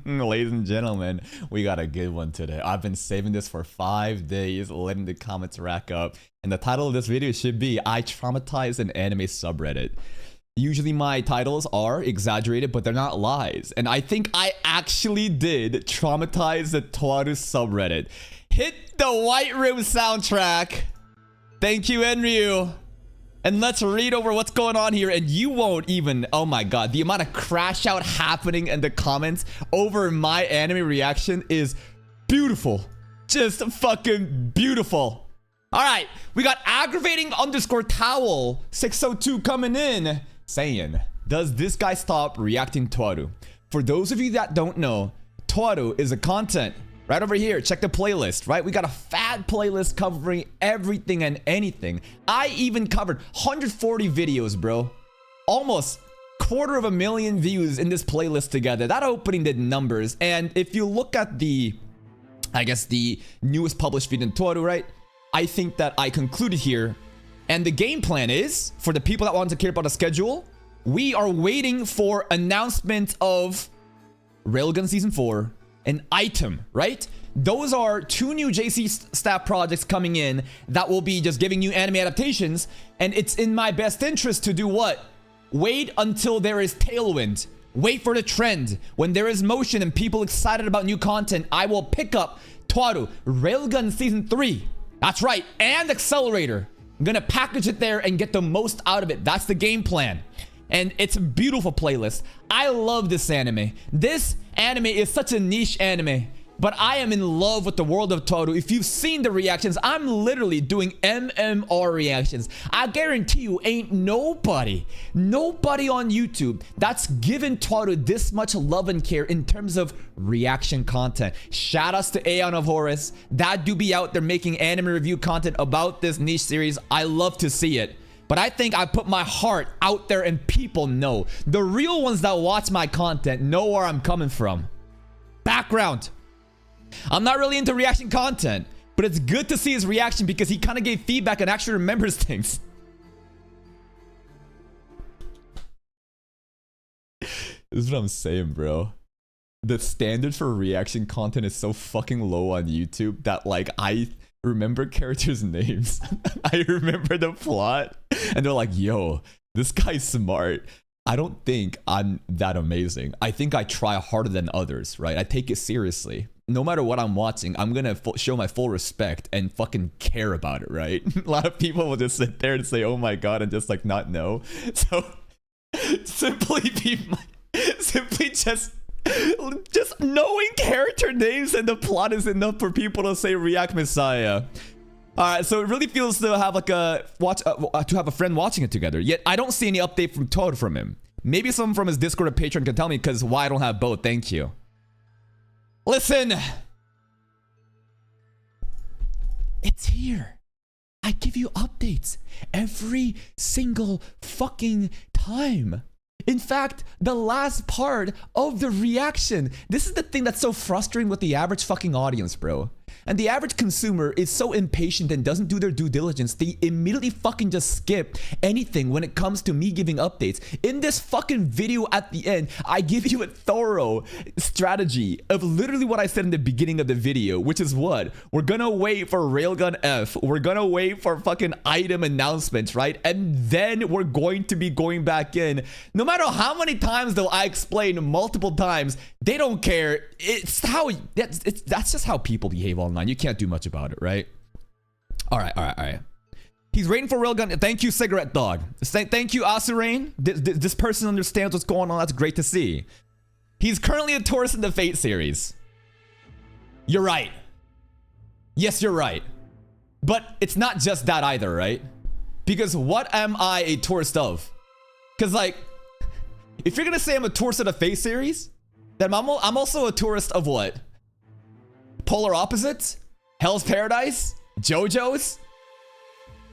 Ladies and gentlemen, we got a good one today. I've been saving this for 5 days, letting the comments rack up. And the title of this video should be, I traumatized an anime subreddit. Usually my titles are exaggerated, but they're not lies. And I think I actually did traumatize the Toaru subreddit. Hit the White Room soundtrack. Thank you, Enryu. And let's read over what's going on here, and you won't even, oh my god, the amount of crash out happening in the comments over my anime reaction is beautiful. Just fucking beautiful. All right, we got aggravating underscore towel 602 coming in saying, does this guy stop reacting Toaru? For those of you that don't know, Toaru is a content. Right over here, check the playlist, right? We got a fat playlist covering everything and anything. I even covered 140 videos, bro. Almost 250,000 views in this playlist together. That opening did numbers. And if you look at the, I guess the newest published video in Toaru, right? I think that I concluded here. And the game plan is, for the people that want to care about the schedule, we are waiting for announcement of Railgun Season 4. An item, right? Those are 2 new JC staff projects coming in that will be just giving you anime adaptations, and it's in my best interest to do what? Wait until there is tailwind. Wait for the trend. When there is motion and people excited about new content, I will pick up Toaru Railgun Season 3. That's right, and Accelerator. I'm gonna package it there and get the most out of it. That's the game plan. And it's a beautiful playlist. I love this anime. This anime is such a niche anime, but I am in love with the world of Toaru. If you've seen the reactions, I'm literally doing MMR reactions. I guarantee you ain't nobody on YouTube that's given Toaru this much love and care in terms of reaction content. Shout outs to Aeon of Horus. That do be out there making anime review content about this niche series. I love to see it. But I think I put my heart out there and people know. The real ones that watch my content know where I'm coming from. Background. I'm not really into reaction content, but it's good to see his reaction because he kind of gave feedback and actually remembers things. This is what I'm saying, bro. The standard for reaction content is so fucking low on YouTube that like I remember characters' names. I remember the plot. And they're like, yo, this guy's smart. I don't think I'm that amazing. I think I try harder than others, right? I take it seriously. No matter what I'm watching, I'm gonna show my full respect and fucking care about it, right? A lot of people will just sit there and say, oh my god, and just like not know. So simply just knowing character names and the plot is enough for people to say react Messiah. All right, so it really feels to have like a to have a friend watching it together. Yet I don't see any update from Toad from him. Maybe someone from his Discord or Patreon can tell me, because why I don't have both. Thank you. Listen, it's here. I give you updates every single fucking time. In fact, the last part of the reaction. This is the thing that's so frustrating with the average fucking audience, bro. And the average consumer is so impatient and doesn't do their due diligence. They immediately fucking just skip anything when it comes to me giving updates. In this fucking video at the end, I give you a thorough strategy of literally what I said in the beginning of the video, which is what? We're gonna wait for Railgun F. We're gonna wait for fucking item announcements, right? And then we're going to be going back in. No matter how many times though I explain multiple times, they don't care. It's how, that's just how people behave online. You can't do much about it, right? All right. He's waiting for Railgun. Thank you, Cigarette Dog. Thank you, Asurain. This person understands what's going on. That's great to see. He's currently a tourist in the Fate series. You're right. Yes, you're right. But it's not just that either, right? Because what am I a tourist of? Because like, if you're gonna say I'm a tourist of the Fate series, then I'm also a tourist of what? Polar Opposites? Hell's Paradise? JoJo's?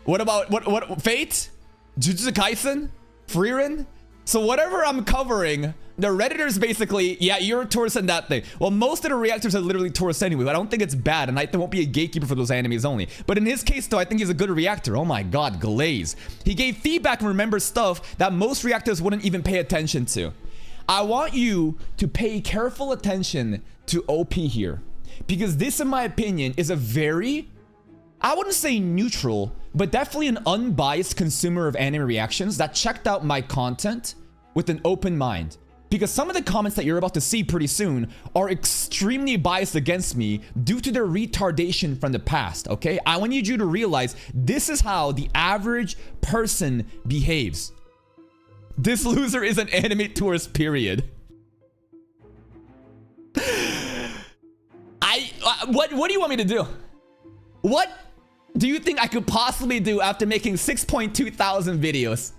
What about what Fate? Jujutsu Kaisen? Frieren? So whatever I'm covering, the Redditors basically, yeah, you're a tourist in that thing. Well, most of the reactors are literally tourists anyway, but I don't think it's bad, and I won't be a gatekeeper for those animes only. But in his case, though, I think he's a good reactor. Oh my god, Glaze. He gave feedback and remembers stuff that most reactors wouldn't even pay attention to. I want you to pay careful attention to OP here, because this, in my opinion, is a very, I wouldn't say neutral, but definitely an unbiased consumer of anime reactions that checked out my content with an open mind. Because some of the comments that you're about to see pretty soon are extremely biased against me due to their retardation from the past, okay? I want you to realize this is how the average person behaves. This loser is an anime tourist, period. What do you want me to do? What do you think I could possibly do after making 6.2 thousand videos?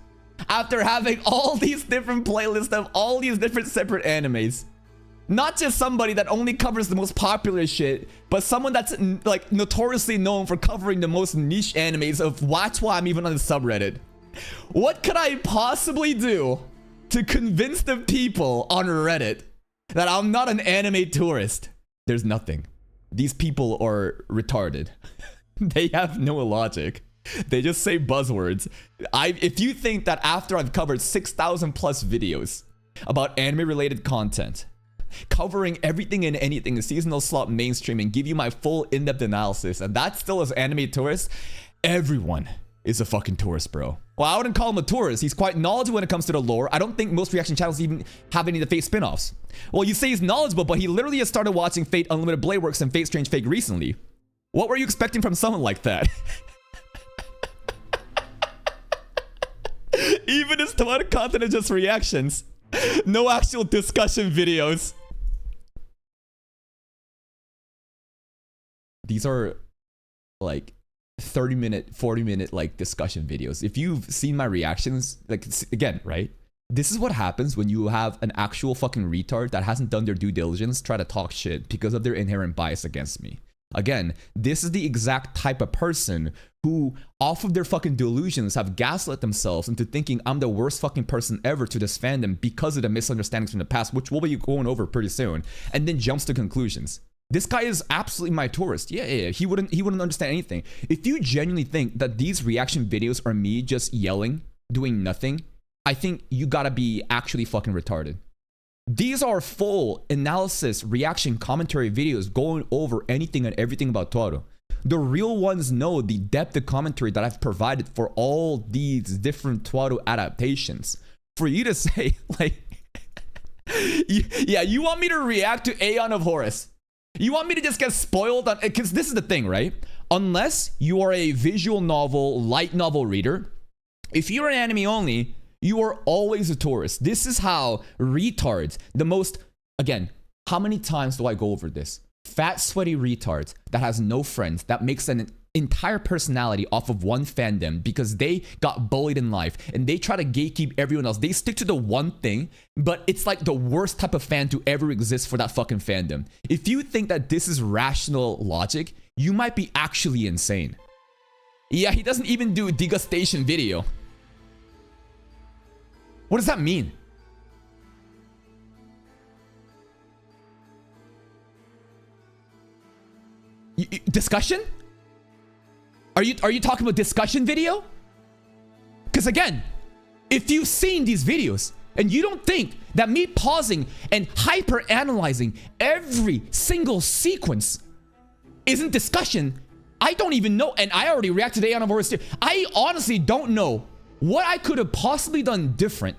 After having all these different playlists of all these different separate animes? Not just somebody that only covers the most popular shit, but someone that's like notoriously known for covering the most niche animes of that's why I'm even on the subreddit. What could I possibly do to convince the people on Reddit that I'm not an anime tourist? There's nothing. These people are retarded. They have no logic. They just say buzzwords. If you think that after I've covered 6,000 plus videos about anime related content, covering everything and anything in seasonal slot mainstream and give you my full in-depth analysis, and that still is anime tourist, everyone is a fucking tourist, bro. Well, I wouldn't call him a tourist. He's quite knowledgeable when it comes to the lore. I don't think most reaction channels even have any of the Fate spin-offs. Well, you say he's knowledgeable, but he literally just started watching Fate Unlimited Blade Works and Fate Strange Fake recently. What were you expecting from someone like that? Even his total content is just reactions. No actual discussion videos. These are like 30-minute, 40-minute like discussion videos. If you've seen my reactions, like again, right? This is what happens when you have an actual fucking retard that hasn't done their due diligence try to talk shit because of their inherent bias against me. Again, this is the exact type of person who, off of their fucking delusions, have gaslit themselves into thinking I'm the worst fucking person ever to this fandom because of the misunderstandings from the past, which we'll be going over pretty soon, and then jumps to conclusions. This guy is absolutely my tourist. Yeah. He wouldn't understand anything. If you genuinely think that these reaction videos are me just yelling, doing nothing, I think you gotta be actually fucking retarded. These are full analysis, reaction, commentary videos going over anything and everything about Toru. The real ones know the depth of commentary that I've provided for all these different Toru adaptations. For you to say, like, yeah, you want me to react to Aeon of Horus? You want me to just get spoiled on, because this is the thing, right? Unless you are a visual novel, light novel reader, if you're an anime only, you are always a tourist. This is how retards, the most, again, how many times do I go over this? Fat, sweaty retards that has no friends, that makes an entire personality off of one fandom because they got bullied in life and they try to gatekeep everyone else. They stick to the one thing, but it's like the worst type of fan to ever exist for that fucking fandom. If you think that this is rational logic, you might be actually insane. Yeah, he doesn't even do a degustation video. What does that mean? Discussion? Are you talking about discussion video? Because again, if you've seen these videos and you don't think that me pausing and hyper analyzing every single sequence isn't discussion, I don't even know. And I already reacted to Aeon of Horus. I honestly don't know what I could have possibly done different.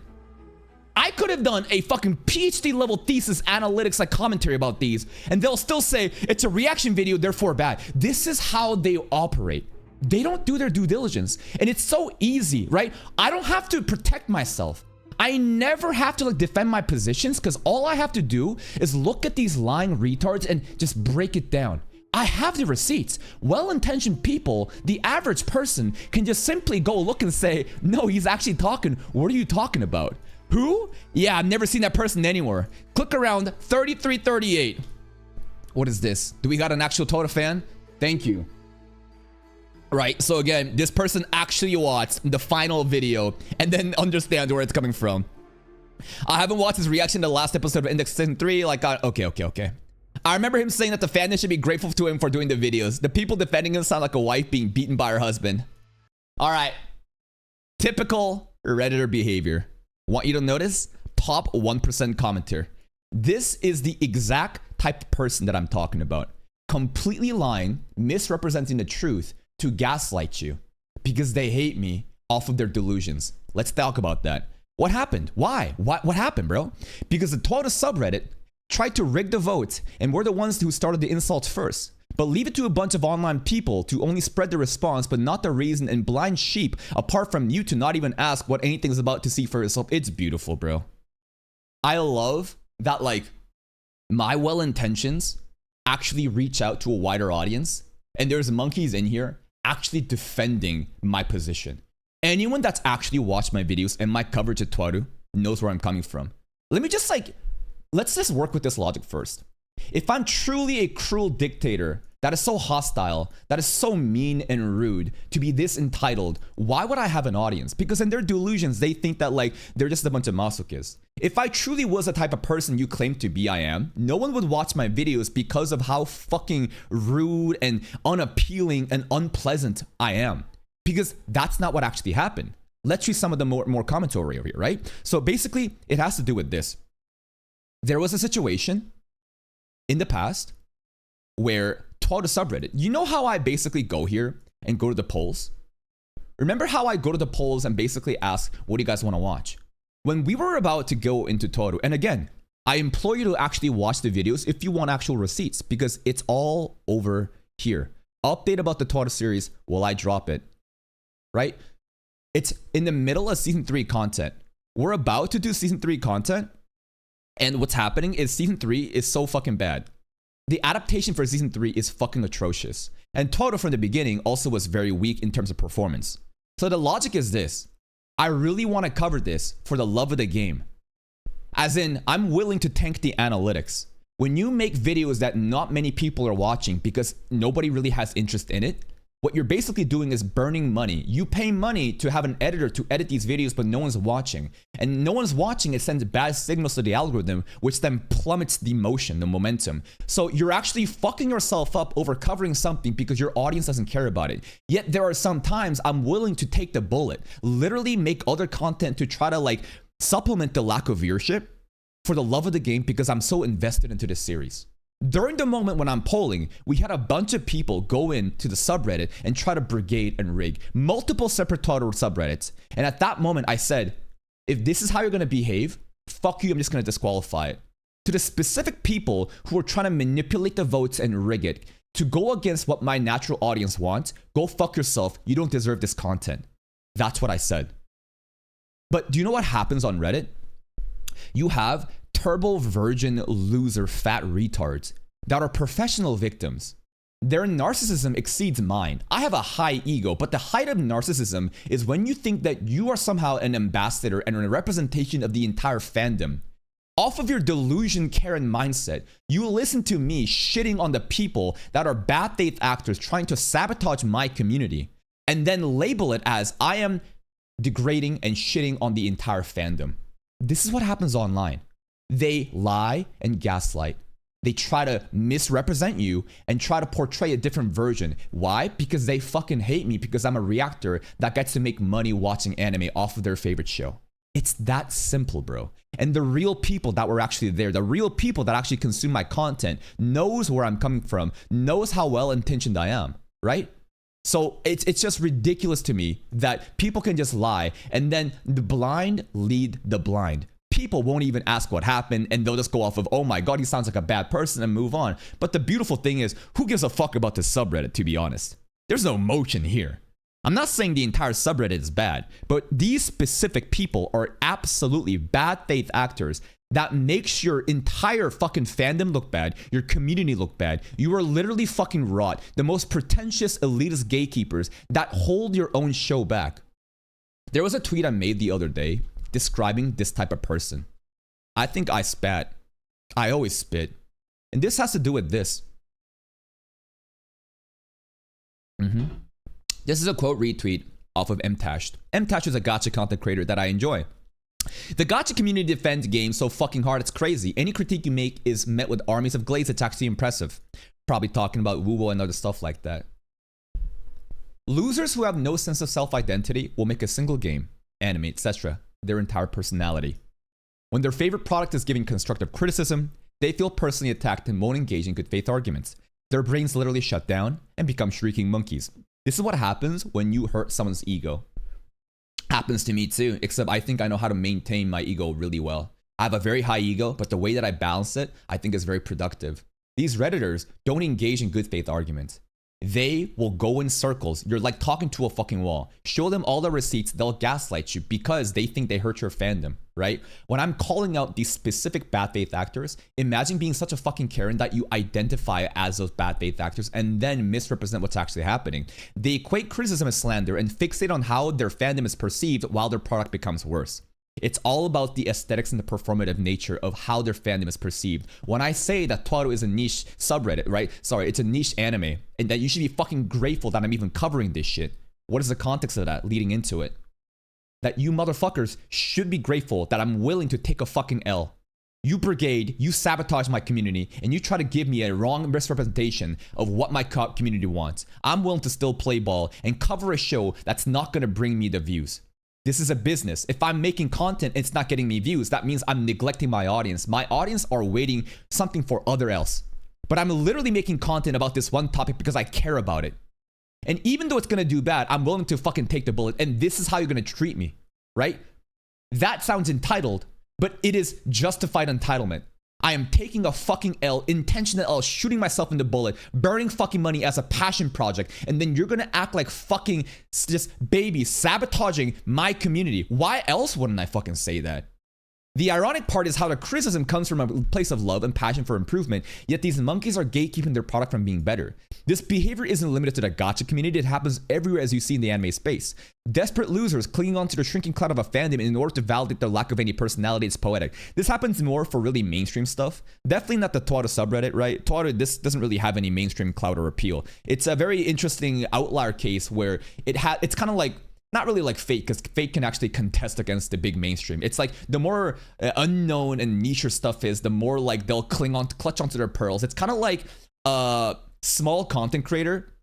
I could have done a fucking PhD level thesis analytics like commentary about these, and they'll still say it's a reaction video, therefore bad. This is how they operate. They don't do their due diligence. And it's so easy, right? I don't have to protect myself. I never have to like defend my positions because all I have to do is look at these lying retards and just break it down. I have the receipts. Well-intentioned people, the average person, can just simply go look and say, no, he's actually talking. What are you talking about? Who? Yeah, I've never seen that person anywhere. Click around 3338. What is this? Do we got an actual Toru fan? Thank you. Right, so again, this person actually watched the final video and then understands where it's coming from. I haven't watched his reaction to the last episode of Index Season 3. Like, okay. I remember him saying that the fandom should be grateful to him for doing the videos. The people defending him sound like a wife being beaten by her husband. All right. Typical Redditor behavior. Want you to notice? top 1% commenter. This is the exact type of person that I'm talking about. Completely lying, misrepresenting the truth to gaslight you because they hate me off of their delusions. Let's talk about that. What happened? Why? What happened, bro? Because the Total subreddit tried to rig the votes and we're the ones who started the insults first. But leave it to a bunch of online people to only spread the response but not the reason, and blind sheep apart from you to not even ask what anything's about to see for yourself. It's beautiful, bro. I love that, like, my well intentions actually reach out to a wider audience, and there's monkeys in here actually defending my position. Anyone that's actually watched my videos and my coverage at Twaru knows where I'm coming from. Let's just work with this logic first. If I'm truly a cruel dictator that is so hostile, that is so mean and rude, to be this entitled, why would I have an audience? Because in their delusions, they think that, like, they're just a bunch of masochists. If I truly was the type of person you claim to be I am, no one would watch my videos because of how fucking rude and unappealing and unpleasant I am. Because that's not what actually happened. Let's read some of the more commentary over here, right? So basically, it has to do with this. There was a situation in the past where Twaru subreddit, you know how I basically go here and go to the polls? Remember how I go to the polls and basically ask, what do you guys want to watch? When we were about to go into Twaru, and again, I implore you to actually watch the videos if you want actual receipts, because it's all over here. Update about the Twaru series, will I drop it? Right? It's in the middle of season 3 content. We're about to do season 3 content, and what's happening is season 3 is so fucking bad. The adaptation for season 3 is fucking atrocious. And Twaru from the beginning also was very weak in terms of performance. So the logic is this. I really want to cover this for the love of the game. As in, I'm willing to tank the analytics. When you make videos that not many people are watching because nobody really has interest in it, what you're basically doing is burning money. You pay money to have an editor to edit these videos, but no one's watching. And no one's watching, it sends bad signals to the algorithm, which then plummets the motion, the momentum. So you're actually fucking yourself up over covering something because your audience doesn't care about it. Yet there are some times I'm willing to take the bullet, literally make other content to try to, like, supplement the lack of viewership for the love of the game because I'm so invested into this series. During the moment when I'm polling, we had a bunch of people go into the subreddit and try to brigade and rig multiple separate Twaru subreddits. And at that moment, I said, if this is how you're going to behave, fuck you, I'm just going to disqualify it. To the specific people who are trying to manipulate the votes and rig it to go against what my natural audience wants, go fuck yourself. You don't deserve this content. That's what I said. But do you know what happens on Reddit? You have turbo virgin loser fat retards that are professional victims. Their narcissism exceeds mine. I have a high ego, but the height of narcissism is when you think that you are somehow an ambassador and a representation of the entire fandom. Off of your delusion Karen mindset, you listen to me shitting on the people that are bad faith actors trying to sabotage my community, and then label it as I am degrading and shitting on the entire fandom. This is what happens online. They lie and gaslight. They try to misrepresent you and try to portray a different version. Why? Because they fucking hate me because I'm a reactor that gets to make money watching anime off of their favorite show. It's that simple, bro. And the real people that were actually there, the real people that actually consume my content, knows where I'm coming from, knows how well-intentioned I am, right? So it's just ridiculous to me that people can just lie and then the blind lead the blind. People won't even ask what happened and they'll just go off of, oh my god, he sounds like a bad person, and move on. But the beautiful thing is, who gives a fuck about the subreddit, to be honest? There's no emotion here. I'm not saying the entire subreddit is bad, but these specific people are absolutely bad faith actors that makes your entire fucking fandom look bad, your community look bad. You are literally fucking rot, the most pretentious elitist gatekeepers that hold your own show back. There was a tweet I made the other day describing this type of person. I think I spat. I always spit. And this has to do with this. This is a quote retweet off of Mtashed. Mtashed is a gacha content creator that I enjoy. The gacha community defends games so fucking hard it's crazy. Any critique you make is met with armies of glaze. It's actually impressive. Probably talking about Woo and other stuff like that. Losers who have no sense of self-identity will make a single game, anime, etc. their entire personality. When their favorite product is giving constructive criticism, they feel personally attacked and won't engage in good faith arguments. Their brains literally shut down and become shrieking monkeys. This is what happens when you hurt someone's ego. Happens to me too, except I think I know how to maintain my ego really well. I have a very high ego, but the way that I balance it, I think is very productive. These Redditors don't engage in good faith arguments. They will go in circles. You're like talking to a fucking wall. Show them all the receipts, they'll gaslight you because they think they hurt your fandom, right? When I'm calling out these specific bad faith actors, imagine being such a fucking Karen that you identify as those bad faith actors and then misrepresent what's actually happening. They equate criticism as slander and fixate on how their fandom is perceived while their product becomes worse. It's all about the aesthetics and the performative nature of how their fandom is perceived. When I say that Toaru is a niche subreddit, right? Sorry, it's a niche anime, and that you should be fucking grateful that I'm even covering this shit. What is the context of that leading into it? That you motherfuckers should be grateful that I'm willing to take a fucking L. You brigade, you sabotage my community, and you try to give me a wrong misrepresentation of what my community wants. I'm willing to still play ball and cover a show that's not gonna bring me the views. This is a business. If I'm making content and it's not getting me views, that means I'm neglecting my audience. My audience are waiting something for other else. But I'm literally making content about this one topic because I care about it. And even though it's gonna do bad, I'm willing to fucking take the bullet. And this is how you're gonna treat me, right? That sounds entitled, but it is justified entitlement. I am taking a fucking L, intentional L, shooting myself in the bullet, burning fucking money as a passion project, and then you're gonna act like fucking just babies sabotaging my community. Why else wouldn't I fucking say that? The ironic part is how the criticism comes from a place of love and passion for improvement, yet these monkeys are gatekeeping their product from being better. This behavior isn't limited to the gacha community, it happens everywhere as you see in the anime space. Desperate losers clinging onto the shrinking cloud of a fandom in order to validate their lack of any personality is poetic. This happens more for really mainstream stuff. Definitely not the Toaru subreddit, right? Toaru, this doesn't really have any mainstream clout or appeal. It's a very interesting outlier case where it's kind of like, not really like Fate, because Fate can actually contest against the big mainstream. It's like the more unknown and niche stuff is, the more like they'll clutch onto their pearls. It's kind of like a small content creator,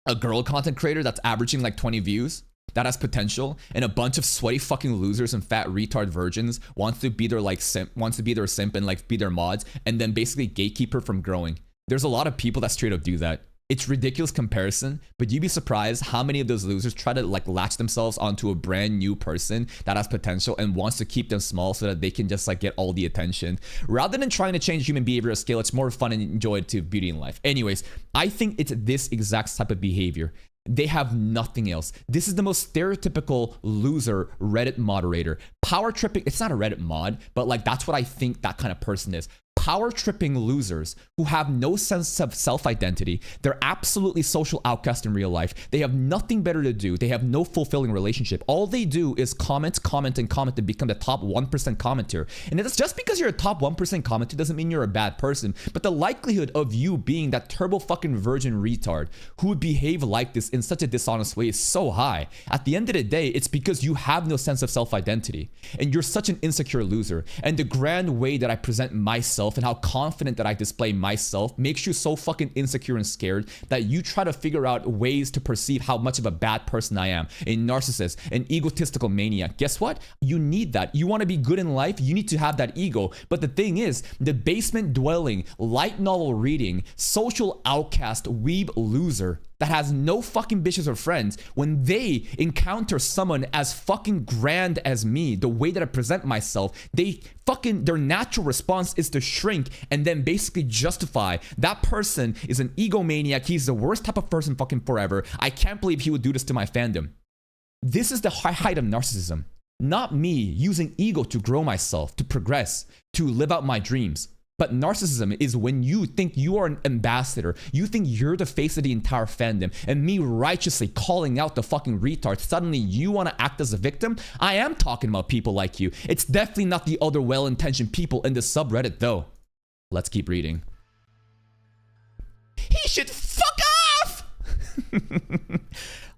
a girl content creator that's averaging like 20 views, that has potential, and a bunch of sweaty fucking losers and fat retard virgins wants to be their simp and like be their mods, and then basically gatekeep her from growing. There's a lot of people that straight up do that. It's ridiculous comparison, but you'd be surprised how many of those losers try to like latch themselves onto a brand new person that has potential and wants to keep them small so that they can just like get all the attention. Rather than trying to change human behavior at scale, it's more fun and enjoyed to beauty in life. Anyways, I think it's this exact type of behavior. They have nothing else. This is the most stereotypical loser Reddit moderator. Power tripping, it's not a Reddit mod, but like that's what I think that kind of person is. Power tripping losers who have no sense of self-identity. They're absolutely social outcasts in real life. They have nothing better to do. They have no fulfilling relationship. All they do is comment to become the top 1% commenter. And it's just because you're a top 1% commenter doesn't mean you're a bad person. But the likelihood of you being that turbo fucking virgin retard who would behave like this in such a dishonest way is so high. At the end of the day, it's because you have no sense of self-identity. And you're such an insecure loser. And the grand way that I present myself and how confident that I display myself makes you so fucking insecure and scared that you try to figure out ways to perceive how much of a bad person I am, a narcissist, an egotistical maniac. Guess what? You need that. You want to be good in life, you need to have that ego. But the thing is, the basement dwelling, light novel reading, social outcast, weeb loser that has no fucking bitches or friends, when they encounter someone as fucking grand as me, the way that I present myself, their natural response is to shrink and then basically justify that person is an egomaniac. He's the worst type of person fucking forever. I can't believe he would do this to my fandom. This is the height of narcissism. Not me using ego to grow myself, to progress, to live out my dreams. But narcissism is when you think you are an ambassador, you think you're the face of the entire fandom, and me righteously calling out the fucking retard, suddenly you want to act as a victim? I am talking about people like you. It's definitely not the other well-intentioned people in the subreddit though. Let's keep reading. He should fuck off!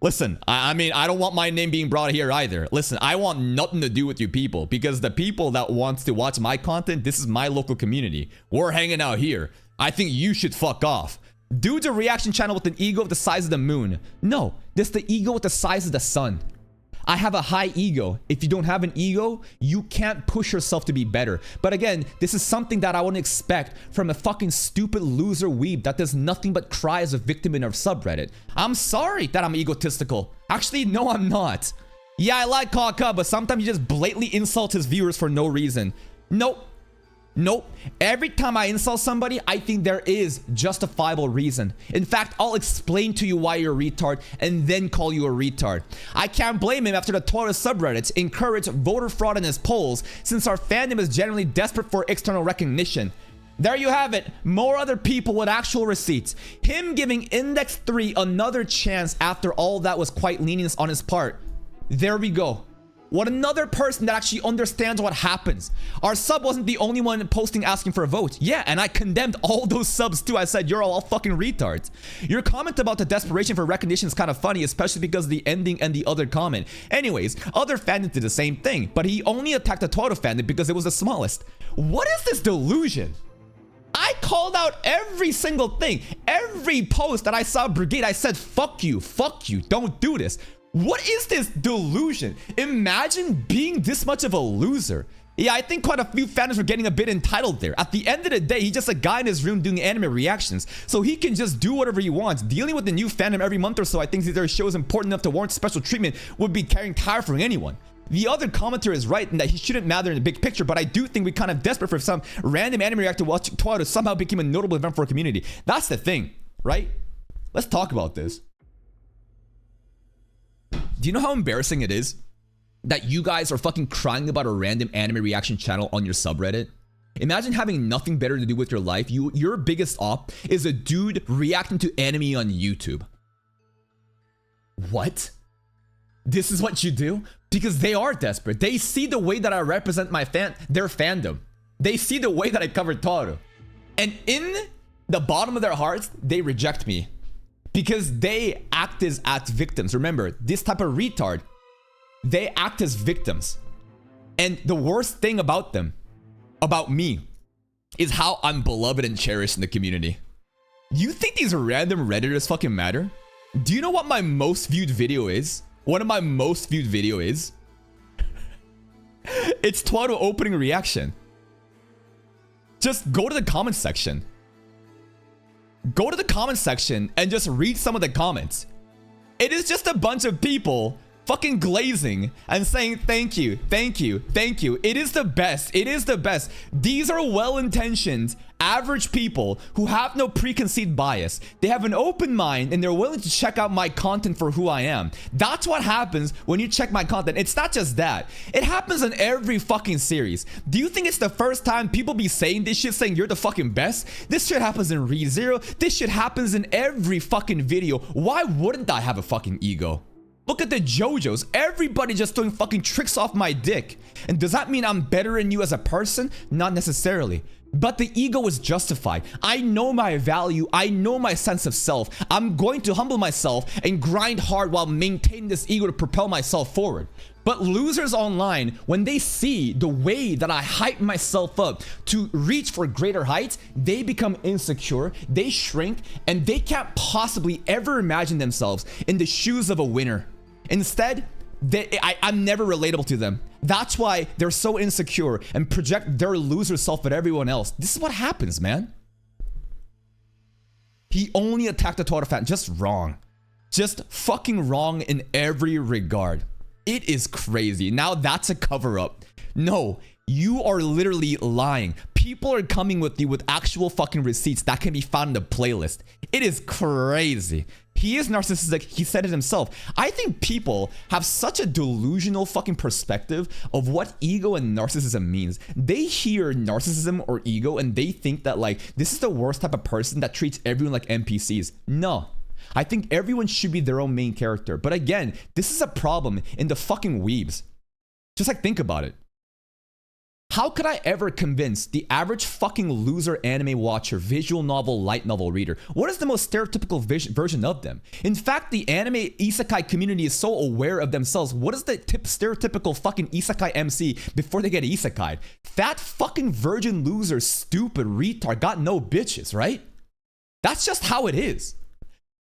Listen, I mean, I don't want my name being brought here either. Listen, I want nothing to do with you people, because the people that wants to watch my content, this is my local community. We're hanging out here. I think you should fuck off. Dude's a reaction channel with an ego of the size of the moon. No, this the ego with the size of the sun. I have a high ego. If you don't have an ego, you can't push yourself to be better. But again, this is something that I wouldn't expect from a fucking stupid loser weeb that does nothing but cry as a victim in our subreddit. I'm sorry that I'm egotistical. Actually, no, I'm not. Yeah, I like Kaka, but sometimes you just blatantly insult his viewers for no reason. Nope. Nope. Every time I insult somebody, I think there is justifiable reason. In fact, I'll explain to you why you're a retard and then call you a retard. I can't blame him after the Twitter subreddits encourage voter fraud in his polls, since our fandom is generally desperate for external recognition. There you have it. More other people with actual receipts. Him giving Index 3 another chance after all that was quite lenient on his part. There we go. What another person that actually understands what happens. Our sub wasn't the only one posting asking for a vote. Yeah, and I condemned all those subs too. I said, you're all fucking retards. Your comment about the desperation for recognition is kind of funny, especially because of the ending and the other comment. Anyways, other fandoms did the same thing, but he only attacked the Toto fandom because it was the smallest. What is this delusion? I called out every single thing. Every post that I saw Brigade, I said, fuck you, don't do this. What is this delusion? Imagine being this much of a loser. Yeah, I think quite a few fans were getting a bit entitled there. At the end of the day, he's just a guy in his room doing anime reactions, so he can just do whatever he wants. Dealing with the new fandom every month or so, I think their show is important enough to warrant special treatment would be carrying tiring anyone. The other commenter is right in that he shouldn't matter in the big picture, but I do think we're kind of desperate for some random anime reactor watching Twitter to somehow become a notable event for our community. That's the thing, right? Let's talk about this. Do you know how embarrassing it is that you guys are fucking crying about a random anime reaction channel on your subreddit? Imagine having nothing better to do with your life. Your biggest op is a dude reacting to anime on YouTube. What? This is what you do? Because they are desperate. They see the way that I represent their fandom. They see the way that I cover Toru. And in the bottom of their hearts, they reject me. Because they act as victims. Remember, this type of retard, they act as victims. And the worst thing about them, about me, is how I'm beloved and cherished in the community. You think these random Redditors fucking matter? Do you know what my most viewed video is? One of my most viewed video is? It's Twaddle opening reaction. Just go to the comment section. Go to the comment section and just read some of the comments. It is just a bunch of people fucking glazing and saying thank you, thank you, thank you. It is the best. It is the best. These are well-intentioned, average people who have no preconceived bias. They have an open mind and they're willing to check out my content for who I am. That's what happens when you check my content. It's not just that. It happens in every fucking series. Do you think it's the first time people be saying this shit, saying you're the fucking best? This shit happens in ReZero. This shit happens in every fucking video. Why wouldn't I have a fucking ego? Look at the JoJo's. Everybody just doing fucking tricks off my dick. And does that mean I'm better than you as a person? Not necessarily. But the ego is justified. I know my value. I know my sense of self. I'm going to humble myself and grind hard while maintaining this ego to propel myself forward. But losers online, when they see the way that I hype myself up to reach for greater heights, they become insecure, they shrink, and they can't possibly ever imagine themselves in the shoes of a winner. Instead, I'm never relatable to them. That's why they're so insecure and project their loser self at everyone else. This is what happens, man. He only attacked the Twitter fan. Just wrong. Just fucking wrong in every regard. It is crazy. Now that's a cover-up. No, you are literally lying. People are coming with you with actual fucking receipts that can be found in the playlist. It is crazy. He is narcissistic. He said it himself. I think people have such a delusional fucking perspective of what ego and narcissism means. They hear narcissism or ego and they think that like, this is the worst type of person that treats everyone like NPCs. No. I think everyone should be their own main character. But again, this is a problem in the fucking weebs. Just like, think about it. How could I ever convince the average fucking loser anime watcher, visual novel, light novel reader? What is the most stereotypical version of them? In fact, the anime isekai community is so aware of themselves. What is the stereotypical fucking isekai MC before they get isekai? That fucking virgin loser, stupid retard, got no bitches, right? That's just how it is.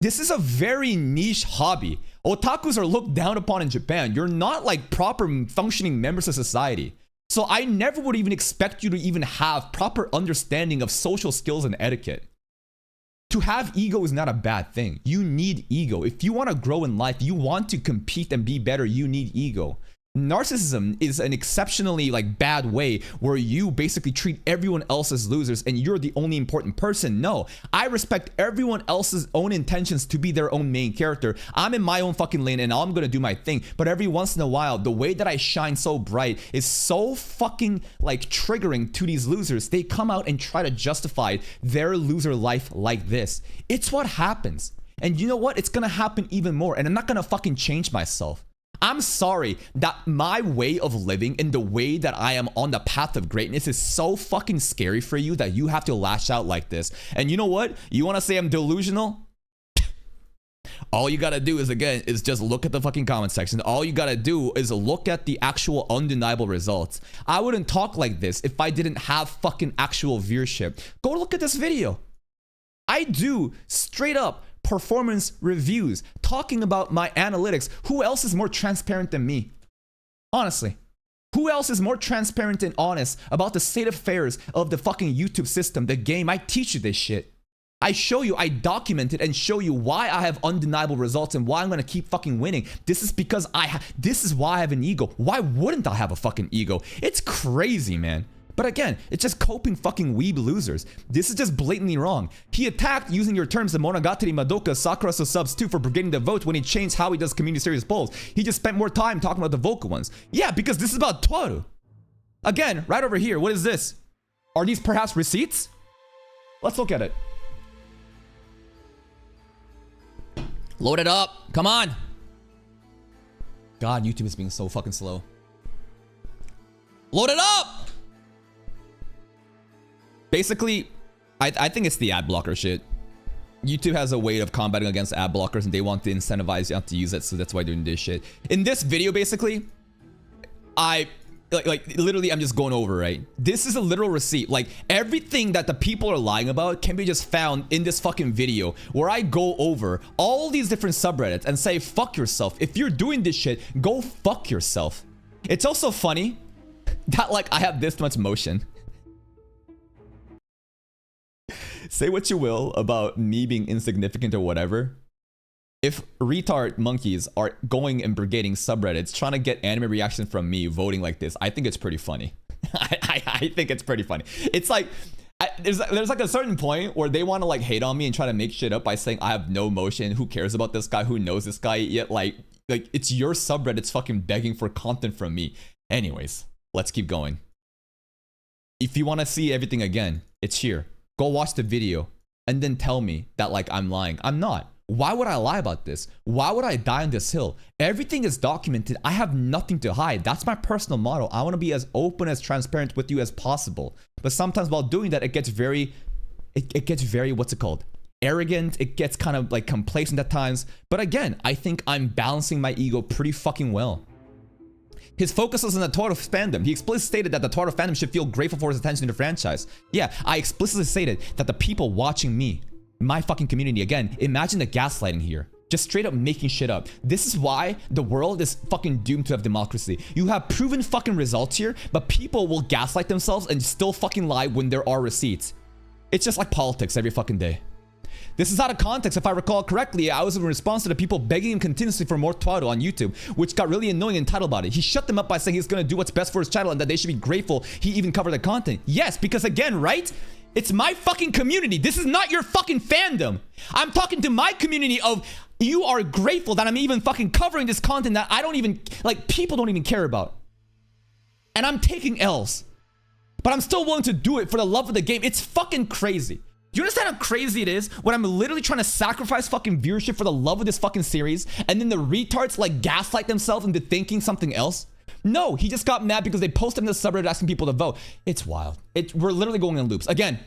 This is a very niche hobby. Otakus are looked down upon in Japan. You're not like proper functioning members of society. So I never would even expect you to even have proper understanding of social skills and etiquette. To have ego is not a bad thing. You need ego. If you want to grow in life, you want to compete and be better, you need ego. Narcissism is an exceptionally like bad way where you basically treat everyone else as losers and you're the only important person. No, I respect everyone else's own intentions to be their own main character. I'm in my own fucking lane and I'm gonna do my thing. But every once in a while, the way that I shine so bright is so fucking like triggering to these losers. They come out and try to justify their loser life like this. It's what happens. And you know what? It's gonna happen even more. And I'm not gonna fucking change myself. I'm sorry that my way of living and the way that I am on the path of greatness is so fucking scary for you that you have to lash out like this. And you know what? You want to say I'm delusional? All you gotta do is, again, is just look at the fucking comment section. All you gotta do is look at the actual undeniable results. I wouldn't talk like this if I didn't have fucking actual viewership. Go look at this video. I do straight up performance reviews talking about my analytics. Who else is more transparent than me? Honestly, who else is more transparent and honest about the state of affairs of the fucking YouTube system, the game? I teach you this shit. I show you, I document it and show you why I have undeniable results and why I'm gonna keep fucking winning. This is because this is why I have an ego. Why wouldn't I have a fucking ego? It's crazy, man. But again, it's just coping fucking weeb losers. This is just blatantly wrong. He attacked using your terms the Monogatari Madoka Sakura so subs 2 for getting the vote when he changed how he does community series polls. He just spent more time talking about the vocal ones. Yeah, because this is about Toru. Again, right over here, what is this? Are these perhaps receipts? Let's look at it. Load it up, come on. God, YouTube is being so fucking slow. Load it up! Basically, I think it's the ad blocker shit. YouTube has a way of combating against ad blockers and they want to incentivize you not to use it, so that's why they're doing this shit. In this video, basically, literally I'm just going over, right? This is a literal receipt. Like, everything that the people are lying about can be just found in this fucking video where I go over all these different subreddits and say, fuck yourself. If you're doing this shit, go fuck yourself. It's also funny that like I have this much motion. Say what you will about me being insignificant or whatever. If retard monkeys are going and brigading subreddits, trying to get anime reaction from me voting like this, I think it's pretty funny. I think it's pretty funny. It's like, there's like a certain point where they want to like hate on me and try to make shit up by saying I have no emotion. Who cares about this guy? Who knows this guy? Yet like it's your subreddit's fucking begging for content from me. Anyways, let's keep going. If you want to see everything again, it's here. Go watch the video and then tell me that like I'm lying. I'm not. Why would I lie about this? Why would I die on this hill? Everything is documented. I have nothing to hide. That's my personal motto. I want to be as open, as transparent with you as possible. But sometimes while doing that, it gets very, what's it called? Arrogant. It gets kind of like complacent at times. But again, I think I'm balancing my ego pretty fucking well. His focus was on the Toru fandom. He explicitly stated that the Toru fandom should feel grateful for his attention to the franchise. Yeah, I explicitly stated that the people watching me, my fucking community, again, imagine the gaslighting here. Just straight up making shit up. This is why the world is fucking doomed to have democracy. You have proven fucking results here, but people will gaslight themselves and still fucking lie when there are receipts. It's just like politics every fucking day. This is out of context. If I recall correctly, I was in response to the people begging him continuously for more Toru on YouTube, which got really annoying and entitled about it. He shut them up by saying he's gonna do what's best for his channel and that they should be grateful he even covered the content. Yes, because again, right? It's my fucking community. This is not your fucking fandom. I'm talking to my community of you are grateful that I'm even fucking covering this content that I don't even, like, people don't even care about. And I'm taking L's. But I'm still willing to do it for the love of the game. It's fucking crazy. Do you understand how crazy it is when I'm literally trying to sacrifice fucking viewership for the love of this fucking series and then the retards like gaslight themselves into thinking something else? No, he just got mad because they posted in the subreddit asking people to vote. It's wild. We're literally going in loops. Again,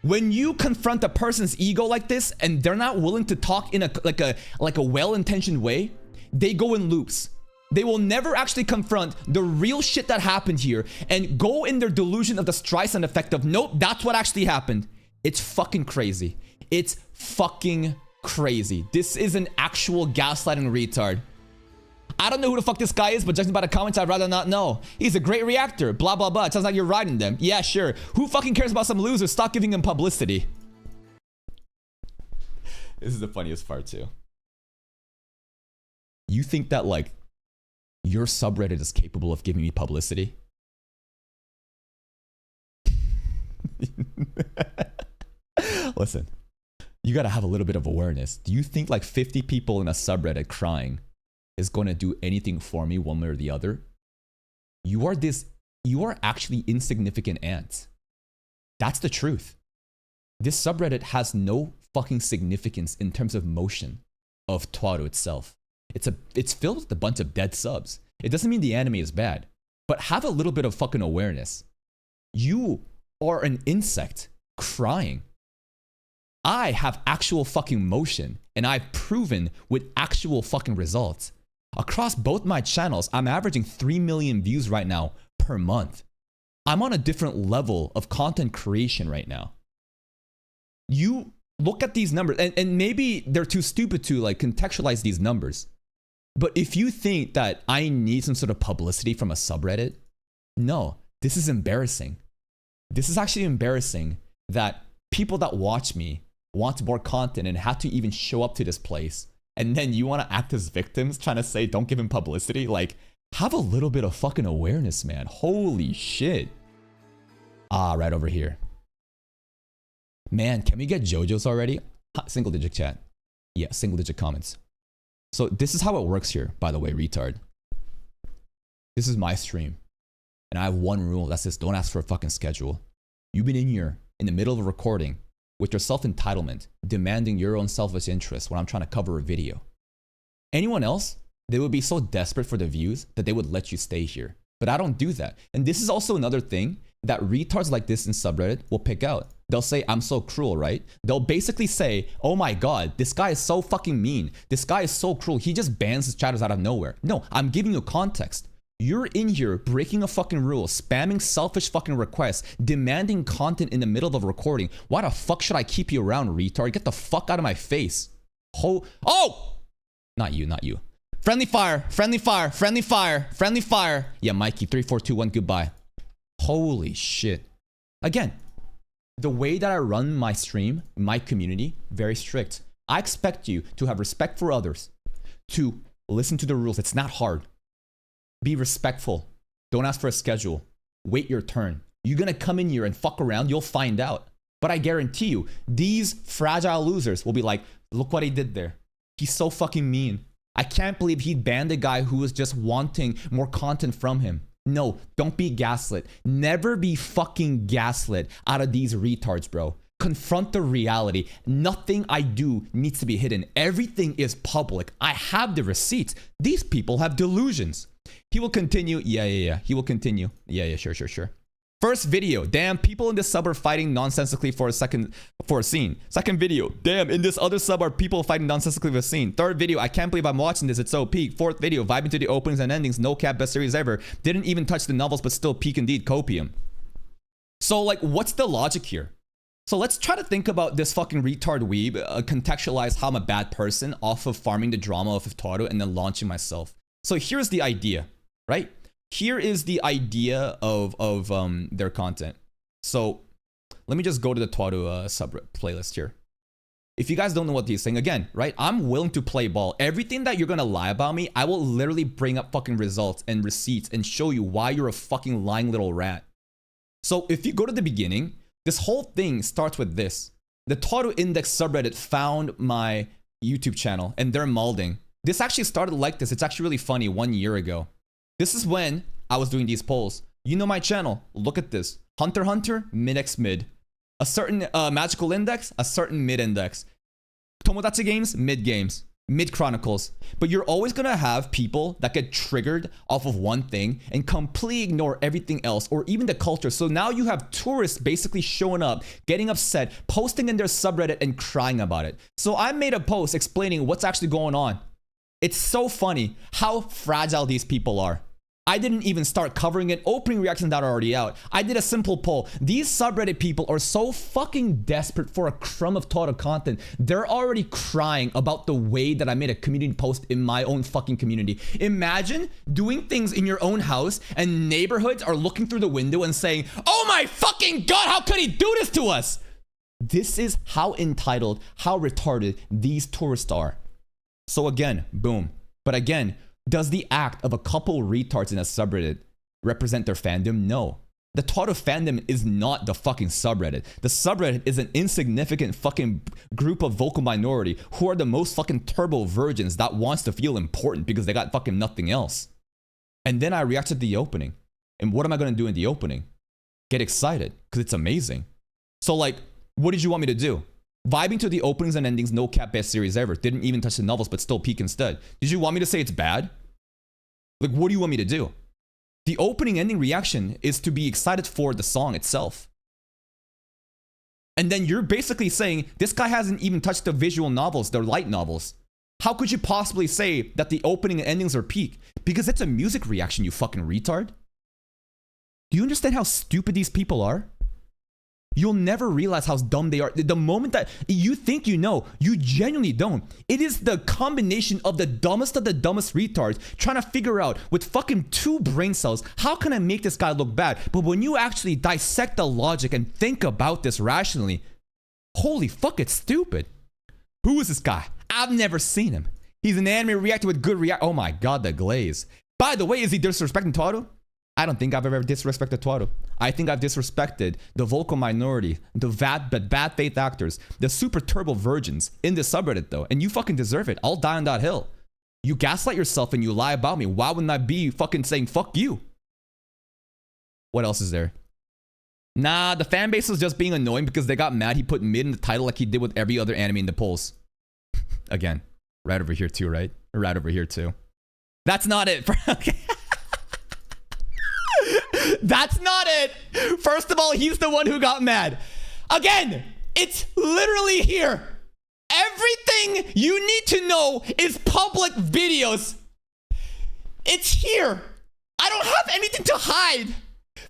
when you confront a person's ego like this and they're not willing to talk in a well-intentioned way, they go in loops. They will never actually confront the real shit that happened here and go in their delusion of the Streisand effect of, nope, that's what actually happened. It's fucking crazy. It's fucking Crazy. This is an actual gaslighting retard. I don't know who the fuck this guy is, but judging by the comments, I'd rather not know. He's a great reactor. Blah, blah, blah. It sounds like you're riding them. Yeah, sure. Who fucking cares about some losers? Stop giving him publicity. This is the funniest part, too. You think that, like, your subreddit is capable of giving me publicity? Listen, you gotta have a little bit of awareness. Do you think like 50 people in a subreddit crying is gonna do anything for me one way or the other? You are actually insignificant ants. That's the truth. This subreddit has no fucking significance in terms of motion of Twaru itself. It's filled with a bunch of dead subs. It doesn't mean the anime is bad, but have a little bit of fucking awareness. You are an insect crying. I have actual fucking motion, and I've proven with actual fucking results. Across both my channels, I'm averaging 3 million views right now per month. I'm on a different level of content creation right now. You look at these numbers, and maybe they're too stupid to like contextualize these numbers. But if you think that I need some sort of publicity from a subreddit, no, this is embarrassing. This is actually embarrassing that people that watch me want more content and have to even show up to this place. And then you want to act as victims trying to say, don't give him publicity. Like, have a little bit of fucking awareness, man. Holy shit. Ah, right over here. Man, can we get JoJo's already? Single digit chat. Yeah, single digit comments. So this is how it works here, by the way, retard. This is my stream. And I have one rule. That's this: don't ask for a fucking schedule. You've been in here in the middle of a recording with your self-entitlement, demanding your own selfish interest when I'm trying to cover a video. Anyone else, they would be so desperate for the views that they would let you stay here. But I don't do that. And this is also another thing that retards like this in subreddit will pick out. They'll say, I'm so cruel, right? They'll basically say, oh my God, this guy is so fucking mean. This guy is so cruel. He just bans his chatters out of nowhere. No, I'm giving you context. You're in here breaking a fucking rule, spamming selfish fucking requests, demanding content in the middle of a recording. Why the fuck should I keep you around, retard? Get the fuck out of my face. Oh! Not you, not you. Friendly fire, friendly fire, friendly fire, friendly fire. Yeah, Mikey, 3, 4, 2, 1, goodbye. Holy shit. Again, the way that I run my stream, my community, very strict. I expect you to have respect for others, to listen to the rules. It's not hard. Be respectful. Don't ask for a schedule. Wait your turn. You're gonna come in here and fuck around, you'll find out. But I guarantee you, these fragile losers will be like, look what he did there. He's so fucking mean. I can't believe he banned a guy who was just wanting more content from him. No, don't be gaslit. Never be fucking gaslit out of these retards, bro. Confront the reality. Nothing I do needs to be hidden. Everything is public. I have the receipts. These people have delusions. He will continue. Yeah. He will continue. Yeah, sure. First video, damn, people in this sub are fighting nonsensically for a scene. Second video, damn, in this other sub are people fighting nonsensically for a scene. Third video, I can't believe I'm watching this, it's so peak. Fourth video, vibing to the openings and endings, no cap, best series ever. Didn't even touch the novels, but still peak indeed, copium. So like, what's the logic here? So let's try to think about this fucking retard weeb, contextualize how I'm a bad person off of farming the drama of Twaru and then launching myself. So here's the idea, right? Here is the idea of their content. So let me just go to the Twaru sub playlist here. If you guys don't know what he's saying, again, right? I'm willing to play ball. Everything that you're gonna lie about me, I will literally bring up fucking results and receipts and show you why you're a fucking lying little rat. So if you go to the beginning, this whole thing starts with this. The Twaru Index subreddit found my YouTube channel and they're molding. This actually started like this. It's actually really funny 1 year ago. This is when I was doing these polls. You know my channel. Look at this. Hunter x Hunter, mid-X mid. A certain magical index, a certain mid-index. Tomodachi games, mid-games. Mid-chronicles. But you're always going to have people that get triggered off of one thing and completely ignore everything else or even the culture. So now you have tourists basically showing up, getting upset, posting in their subreddit and crying about it. So I made a post explaining what's actually going on. It's so funny how fragile these people are. I didn't even start covering it. Opening reactions that are already out. I did a simple poll. These subreddit people are so fucking desperate for a crumb of total content. They're already crying about the way that I made a community post in my own fucking community. Imagine doing things in your own house and neighborhoods are looking through the window and saying, oh my fucking god, how could he do this to us? This is how entitled, how retarded these tourists are. So again, boom. But again, does the act of a couple retards in a subreddit represent their fandom? No. The total fandom is not the fucking subreddit. The subreddit is an insignificant fucking group of vocal minority who are the most fucking turbo virgins that wants to feel important because they got fucking nothing else. And then I reacted to the opening. And what am I going to do in the opening? Get excited because it's amazing. So like, what did you want me to do? Vibing to the openings and endings, no cap best series ever. Didn't even touch the novels, but still peak instead. Did you want me to say it's bad? Like, what do you want me to do? The opening ending reaction is to be excited for the song itself. And then you're basically saying, this guy hasn't even touched the visual novels, the light novels. How could you possibly say that the opening and endings are peak? Because it's a music reaction, you fucking retard. Do you understand how stupid these people are? You'll never realize how dumb they are. The moment that you think you know, you genuinely don't. It is the combination of the dumbest retards trying to figure out with fucking 2 brain cells, how can I make this guy look bad? But when you actually dissect the logic and think about this rationally, holy fuck, it's stupid. Who is this guy? I've never seen him. He's an anime reactor with good react. Oh my god, the glaze. By the way, is he disrespecting Toru? I don't think I've ever disrespected Toru. I think I've disrespected the vocal minority, the bad faith actors, the super turbo virgins in this subreddit though. And you fucking deserve it. I'll die on that hill. You gaslight yourself and you lie about me. Why wouldn't I be fucking saying fuck you? What else is there? Nah, the fan base was just being annoying because they got mad he put mid in the title like he did with every other anime in the polls. Again, right over here too, right? Right over here too. That's not it. Okay. That's not it. First of all, he's the one who got mad. Again, it's literally here. Everything you need to know is public videos. It's here. I don't have anything to hide.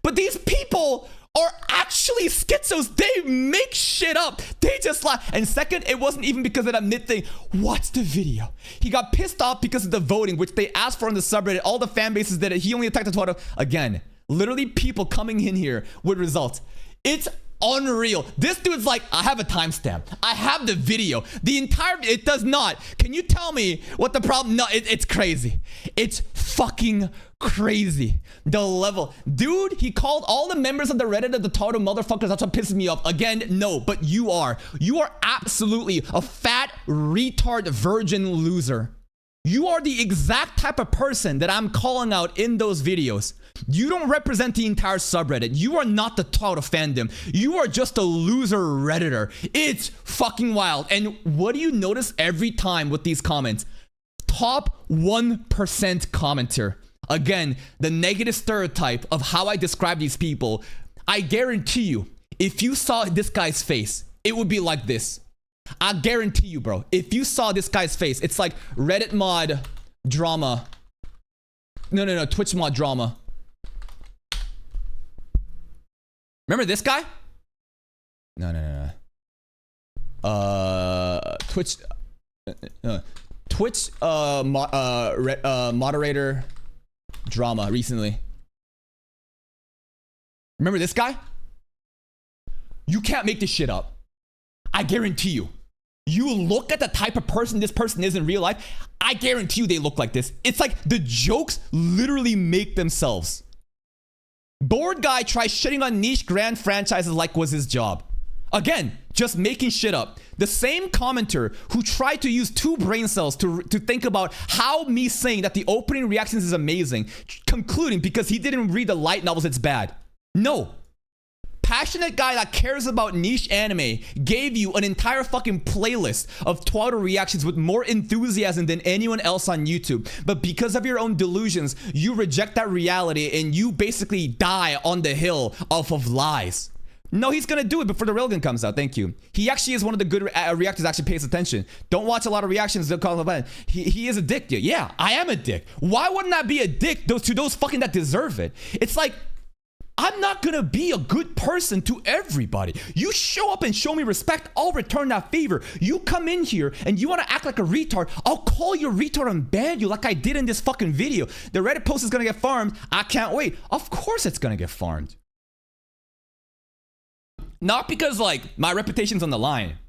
But these people are actually schizos. They make shit up. They just lie. And second, it wasn't even because of that mid thing. Watch the video. He got pissed off because of the voting, which they asked for on the subreddit. All the fan bases did it. He only attacked the Twitter. Again, literally people coming in here with results. It's unreal. This dude's like, I have a timestamp. I have the video. The entire, it does not. Can you tell me what the problem? No, it's crazy. It's fucking crazy. The level. Dude, he called all the members of the Reddit of the total motherfuckers. That's what pisses me off. Again, no, but you are. You are absolutely a fat retard virgin loser. You are the exact type of person that I'm calling out in those videos. You don't represent the entire subreddit. You are not the total fandom. You are just a loser Redditor. It's fucking wild. And what do you notice every time with these comments? Top 1% commenter. Again, the negative stereotype of how I describe these people. I guarantee you, if you saw this guy's face, it would be like this. I guarantee you, bro. If you saw this guy's face, it's like Reddit mod drama. No, Twitch mod drama. Remember this guy? No. Twitch moderator drama recently. Remember this guy? You can't make this shit up. I guarantee you. You look at the type of person this person is in real life, I guarantee you they look like this. It's like the jokes literally make themselves. Bored guy tries shitting on niche grand franchises like was his job. Again, just making shit up. The same commenter who tried to use 2 brain cells to think about how me saying that the opening reactions is amazing, concluding because he didn't read the light novels it's bad. No. Passionate guy that cares about niche anime gave you an entire fucking playlist of Twitter reactions with more enthusiasm than anyone else on YouTube. But because of your own delusions, you reject that reality and you basically die on the hill off of lies. No, he's gonna do it before the railgun comes out. Thank you. He actually is one of the good reactors that actually pays attention. Don't watch a lot of reactions. They'll call him a he is a dick. Yeah, I am a dick. Why wouldn't I be a dick to those fucking that deserve it? It's like, I'm not gonna be a good person to everybody. You show up and show me respect, I'll return that favor. You come in here and you wanna act like a retard, I'll call you a retard and ban you like I did in this fucking video. The Reddit post is gonna get farmed. I can't wait. Of course it's gonna get farmed. Not because like my reputation's on the line,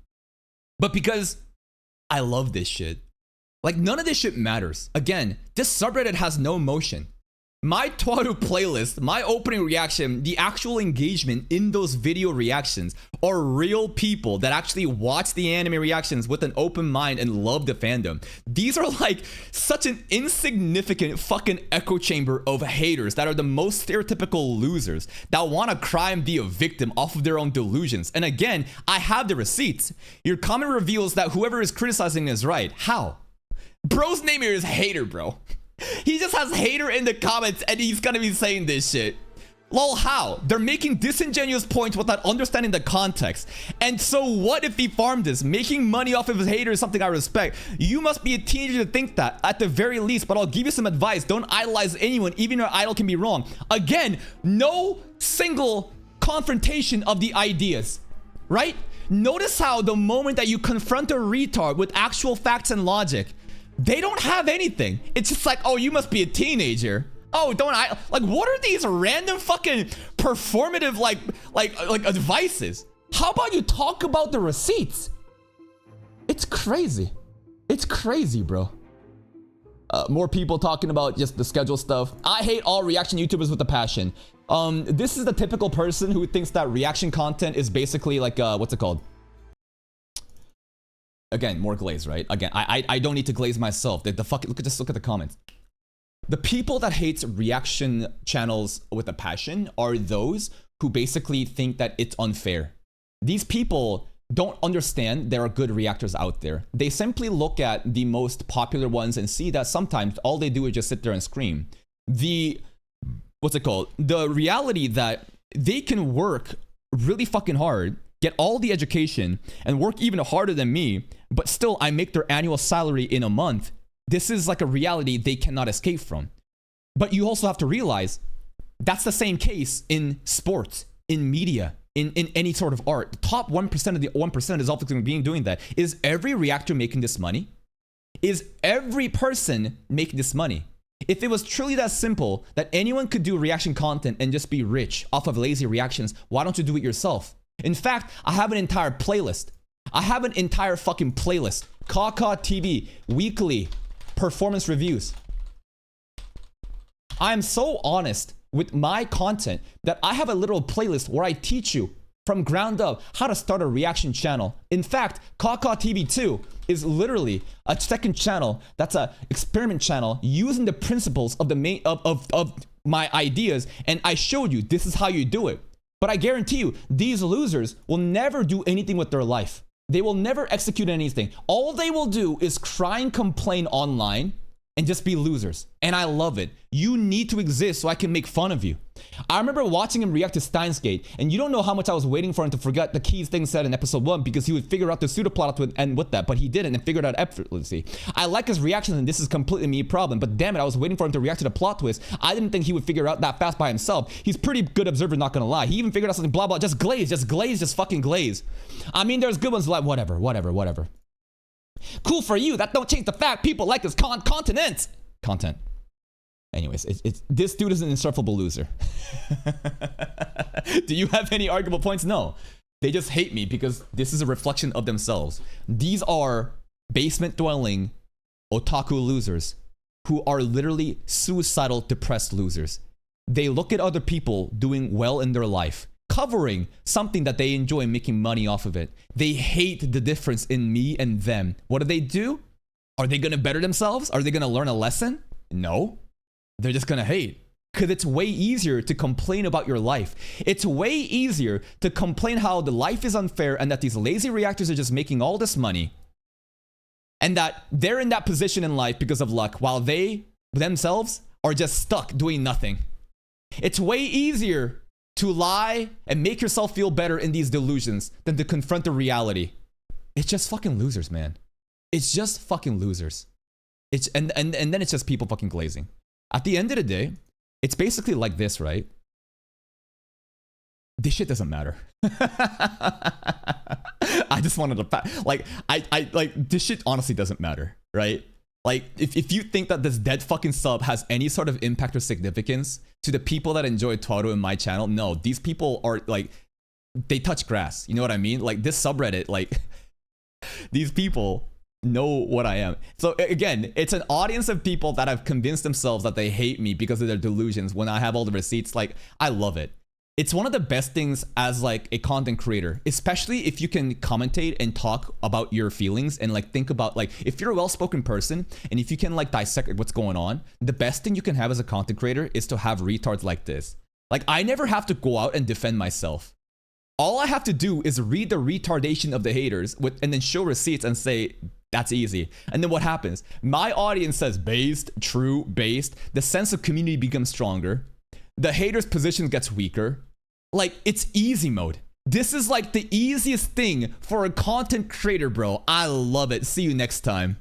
but because I love this shit. Like none of this shit matters. Again, this subreddit has no motion. My Twaru playlist, my opening reaction, the actual engagement in those video reactions are real people that actually watch the anime reactions with an open mind and love the fandom. These are like such an insignificant fucking echo chamber of haters that are the most stereotypical losers that want to cry and be a victim off of their own delusions. And again, I have the receipts. Your comment reveals that whoever is criticizing is right. How? Bro's name here is Hater, bro. He just has hater in the comments and he's gonna be saying this shit. Lol, how? They're making disingenuous points without understanding the context. And so what if he farmed this? Making money off of his hater is something I respect. You must be a teenager to think that, at the very least, but I'll give you some advice. Don't idolize anyone, even your idol can be wrong. Again, no single confrontation of the ideas, right? Notice how the moment that you confront a retard with actual facts and logic, they don't have anything. It's just like, oh, you must be a teenager. Oh, don't I? Like, what are these random fucking performative like advices? How about you talk about the receipts? It's crazy. It's crazy, bro. More people talking about just the schedule stuff. I hate all reaction YouTubers with a passion. This is the typical person who thinks that reaction content is basically like, what's it called? Again, more glaze, right? Again, I don't need to glaze myself. The fuck, look at the comments. The people that hate reaction channels with a passion are those who basically think that it's unfair. These people don't understand there are good reactors out there. They simply look at the most popular ones and see that sometimes all they do is just sit there and scream. What's it called? The reality that they can work really fucking hard, get all the education, and work even harder than me, but still I make their annual salary in a month. This is like a reality they cannot escape from. But you also have to realize that's the same case in sports, in media, in any sort of art. The top 1% of the 1% is obviously being doing that. Is every reactor making this money? Is every person making this money? If it was truly that simple that anyone could do reaction content and just be rich off of lazy reactions, why don't you do it yourself? In fact, I have an entire playlist. I have an entire fucking playlist. Kaka TV, weekly performance reviews. I am so honest with my content that I have a little playlist where I teach you from ground up how to start a reaction channel. In fact, Kaka TV 2 is literally a second channel that's a experiment channel using the principles of the main of my ideas, and I showed you this is how you do it. But I guarantee you, these losers will never do anything with their life. They will never execute anything. All they will do is cry and complain online and just be losers. And I love it. You need to exist so I can make fun of you. I remember watching him react to Steins Gate, and you don't know how much I was waiting for him to forget the key thing said in episode 1 because he would figure out the pseudoplot to end with that, but he didn't and figured out effortlessly. I like his reactions, and this is completely me problem, but damn it, I was waiting for him to react to the plot twist. I didn't think he would figure out that fast by himself. He's pretty good observer, not gonna lie. He even figured out something blah blah, just fucking glaze. I mean, there's good ones like whatever. Cool for you, that don't change the fact people like his content. Anyways, this dude is an insufferable loser. Do you have any arguable points? No. They just hate me because this is a reflection of themselves. These are basement-dwelling otaku losers who are literally suicidal, depressed losers. They look at other people doing well in their life, covering something that they enjoy and making money off of it. They hate the difference in me and them. What do? Are they gonna better themselves? Are they gonna learn a lesson? No. They're just gonna hate. Because it's way easier to complain about your life. It's way easier to complain how the life is unfair and that these lazy reactors are just making all this money. And that they're in that position in life because of luck, while they themselves are just stuck doing nothing. It's way easier to lie and make yourself feel better in these delusions than to confront the reality. It's just fucking losers, man. It's just fucking losers. It's and then it's just people fucking glazing. At the end of the day, it's basically like this, right? This shit doesn't matter. I just wanted to like I like this shit honestly doesn't matter, right? Like if you think that this dead fucking sub has any sort of impact or significance to the people that enjoy Twaru in my channel, no, these people are like, they touch grass. You know what I mean? Like this subreddit, like these people know what I am. So again, it's an audience of people that have convinced themselves that they hate me because of their delusions when I have all the receipts. Like, I love it. It's one of the best things as like a content creator, especially if you can commentate and talk about your feelings and like think about like, if you're a well-spoken person and if you can like dissect what's going on, the best thing you can have as a content creator is to have retards like this. Like, I never have to go out and defend myself. All I have to do is read the retardation of the haters and then show receipts and say, that's easy. And then what happens? My audience says based, true, based. The sense of community becomes stronger. The haters' position gets weaker. Like, it's easy mode. This is like the easiest thing for a content creator, bro. I love it. See you next time.